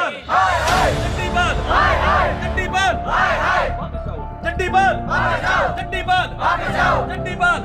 चंडीपाल चंडीपाल चंडीपाल चंडीपाल चंडीपाल चंडीपाल।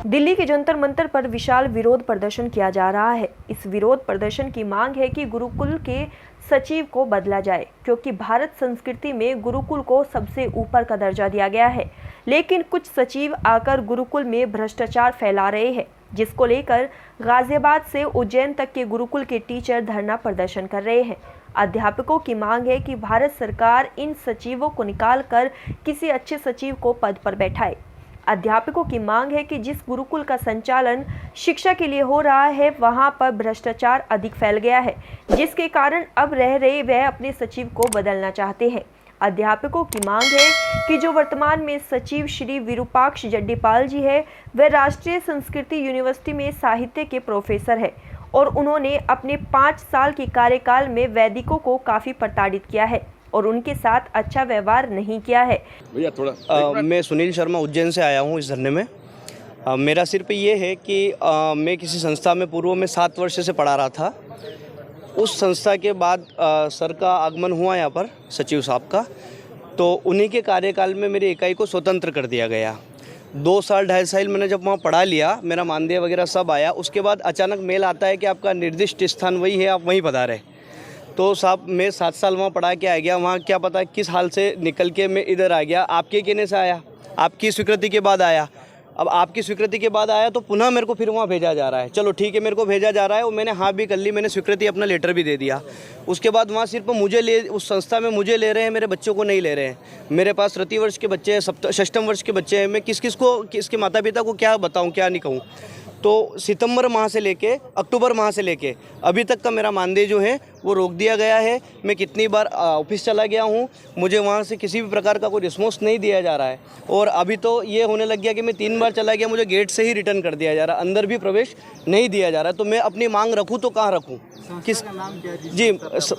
दिल्ली के जंतर मंतर पर विशाल विरोध प्रदर्शन किया जा रहा है। इस विरोध प्रदर्शन की मांग है कि गुरुकुल के सचिव को बदला जाए, क्योंकि भारत संस्कृति में गुरुकुल को सबसे ऊपर का दर्जा दिया गया है। लेकिन कुछ सचिव आकर गुरुकुल में भ्रष्टाचार फैला रहे हैं, जिसको लेकर गाजियाबाद से उज्जैन तक के गुरुकुल के टीचर धरना प्रदर्शन कर रहे हैं। अध्यापकों की मांग है कि भारत सरकार इन सचिवों को निकालकर किसी अच्छे सचिव को पद पर बैठाए। अध्यापकों की मांग है कि जिस गुरुकुल का संचालन शिक्षा के लिए हो रहा है, वहां पर भ्रष्टाचार अधिक फैल गया है, जिसके कारण अब रह रहे वह अपने सचिव को बदलना चाहते हैं। अध्यापकों की मांग है कि जो वर्तमान में सचिव श्री विरूपाक्ष जड्डीपाल जी है, वह राष्ट्रीय संस्कृति यूनिवर्सिटी में साहित्य के प्रोफेसर है और उन्होंने अपने 5 साल के कार्यकाल में वैदिकों को काफ़ी प्रताड़ित किया है और उनके साथ अच्छा व्यवहार नहीं किया है। भैया थोड़ा मैं सुनील शर्मा उज्जैन से आया हूँ इस धरने में। मेरा सिर्फ ये है कि मैं किसी संस्था में पूर्व में 7 वर्ष से पढ़ा रहा था। उस संस्था के बाद सर का आगमन हुआ यहाँ पर, सचिव साहब का, तो उन्हीं के कार्यकाल में मेरी इकाई को स्वतंत्र कर दिया गया। 2 साल 2.5 साल मैंने जब वहाँ पढ़ा लिया, मेरा मानदेय वगैरह सब आया, उसके बाद अचानक मेल आता है कि आपका निर्दिष्ट स्थान वही है, आप वहीं पधारें। तो साहब मैं 7 साल वहाँ पढ़ा के आ गया, वहाँ क्या पता किस हाल से निकल के मैं इधर आ गया। आपके कहने से आया, आपकी स्वीकृति के बाद आया। अब आपकी स्वीकृति के बाद आया तो पुनः मेरे को फिर वहाँ भेजा जा रहा है। चलो ठीक है, मेरे को भेजा जा रहा है और मैंने हाँ भी कर ली, मैंने स्वीकृति अपना लेटर भी दे दिया। उसके बाद वहाँ सिर्फ मुझे उस संस्था में मुझे ले रहे हैं, मेरे बच्चों को नहीं ले रहे हैं। मेरे पास तृतीय वर्ष के बच्चे हैं, षष्ठम वर्ष के बच्चे हैं। मैं किसके माता पिता को क्या बताऊँ, क्या नहीं कहूँ। तो सितंबर माह से लेके अक्टूबर माह से लेके अभी तक का मेरा मानदेय जो है वो रोक दिया गया है। मैं कितनी बार ऑफिस चला गया हूँ, मुझे वहाँ से किसी भी प्रकार का कोई रिस्पॉन्स नहीं दिया जा रहा है। और अभी तो ये होने लग गया कि मैं 3 बार चला गया, मुझे गेट से ही रिटर्न कर दिया जा रहा है, अंदर भी प्रवेश नहीं दिया जा रहा है। तो मैं अपनी मांग रखूँ तो कहाँ रखूँ, किस का नाम क्या है? जी,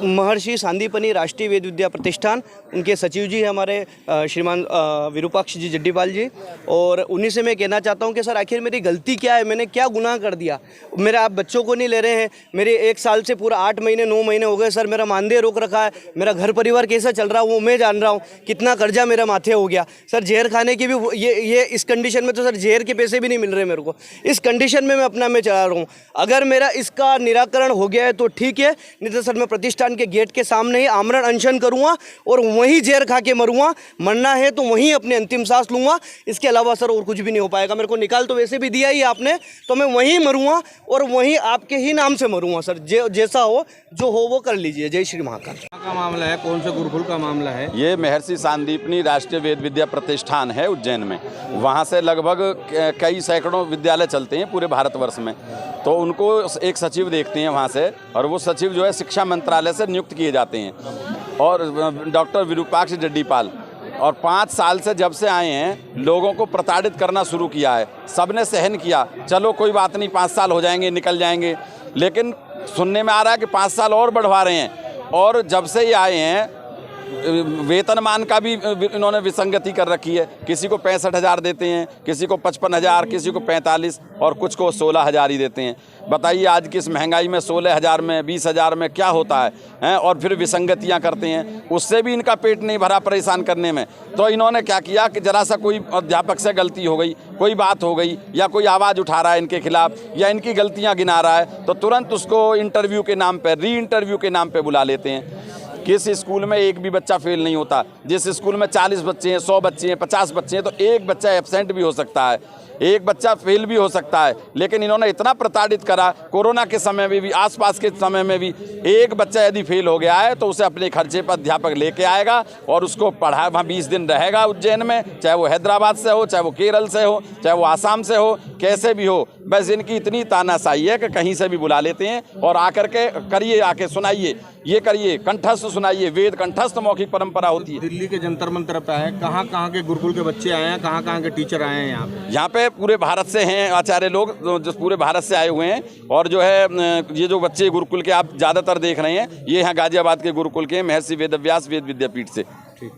महर्षि सांदीपनि राष्ट्रीय वेद विद्या प्रतिष्ठान, उनके सचिव जी हैं हमारे श्रीमान विरूपाक्ष जी जड्डीपाल जी। और उन्हीं से मैं कहना चाहता हूँ कि सर आखिर मेरी गलती क्या है, मैंने क्या गुनाह कर दिया। मेरे आप बच्चों को नहीं ले रहे हैं, मेरे 1 साल से पूरा 8 महीने 9 महीने हो गए सर, मेरा मानदेय रोक रखा है। मेरा घर परिवार कैसा चल रहा है वो मैं जान रहा हूँ, कितना कर्जा मेरा माथे हो गया सर। जहर खाने की भी ये इस कंडीशन में तो सर जहर के पैसे भी नहीं मिल रहे मेरे को। इस कंडीशन में मैं चला रहा हूँ। अगर मेरा इसका निराकरण हो गया है तो ठीक है, नहीं तो सर मैं प्रतिष्ठान के गेट के सामने ही आमरण अनशन करूँगा और वहीं जहर खा के मरूँगा। मरना है तो वहीं अपने अंतिम सांस लूँगा। इसके अलावा सर और कुछ भी नहीं हो पाएगा। मेरे को निकाल तो वैसे भी दिया ही आपने, तो मैं वहीं मरूँगा और वहीं आपके ही नाम से मरूँगा सर। जैसा हो जो हो वो कर लीजिए। जय श्री महाकाल। का मामला है, कौन से गुरुकुल का मामला है? ये महर्षि सांदीपनि राष्ट्रीय वेद विद्या प्रतिष्ठान है उज्जैन में। वहाँ से लगभग कई सैकड़ों विद्यालय चलते हैं पूरे भारतवर्ष में। तो उनको एक सचिव देखते हैं वहाँ से, और वो सचिव जो है शिक्षा मंत्रालय से नियुक्त किए जाते हैं। और डॉक्टर विरूपाक्ष जड्डीपाल, और 5 साल से जब से आए हैं लोगों को प्रताड़ित करना शुरू किया है। सबने सहन किया, चलो कोई बात नहीं, 5 साल हो जाएंगे, निकल जाएंगे। लेकिन सुनने में आ रहा है कि 5 साल और बढ़वा रहे हैं। और जब से ये आए हैं वेतनमान का भी इन्होंने विसंगति कर रखी है। किसी को 65,000 देते हैं, किसी को 55,000, किसी को 45 और कुछ को 16,000 ही देते हैं। बताइए आज की इस महंगाई में 16,000 में 20,000 में क्या होता है? और फिर विसंगतियां करते हैं, उससे भी इनका पेट नहीं भरा परेशान करने में। तो इन्होंने क्या किया कि जरा सा कोई अध्यापक से गलती हो गई, कोई बात हो गई, या कोई आवाज़ उठा रहा है इनके खिलाफ या इनकी गलतियाँ गिना रहा है, तो तुरंत उसको इंटरव्यू के नाम पर, री इंटरव्यू के नाम पर बुला लेते हैं। किस स्कूल में एक भी बच्चा फेल नहीं होता। जिस स्कूल में 40 बच्चे हैं, 100 बच्चे हैं, 50 बच्चे हैं, तो एक बच्चा एब्सेंट भी हो सकता है, एक बच्चा फेल भी हो सकता है। लेकिन इन्होंने इतना प्रताड़ित करा, कोरोना के समय में भी, आसपास के समय में भी, एक बच्चा यदि फेल हो गया है तो उसे अपने खर्चे पर अध्यापक लेके आएगा और उसको पढ़ा, वहाँ 20 दिन रहेगा उज्जैन में, चाहे वो हैदराबाद से हो, चाहे वो केरल से हो, चाहे वो आसाम से हो, कैसे भी हो। बस इनकी इतनी तानाशाही है कि कहीं से भी बुला लेते हैं और आकर के करिए, आके सुनाइए, ये करिए, कंठस्थ सुनाइए। वेद कंठस्थ मौखिक परंपरा होती है। दिल्ली के जंतर मंतर पे है, कहाँ के गुरुकुल के बच्चे आए हैं, कहाँ के टीचर आए हैं यहाँ पे? पूरे भारत से हैं आचार्य लोग, जो पूरे भारत से आए हुए हैं। और जो है ये जो बच्चे गुरुकुल के आप ज़्यादातर देख रहे हैं, ये यहाँ गाजियाबाद के गुरुकुल के महर्षि वेदव्यास वेद विद्यापीठ से। ठीक।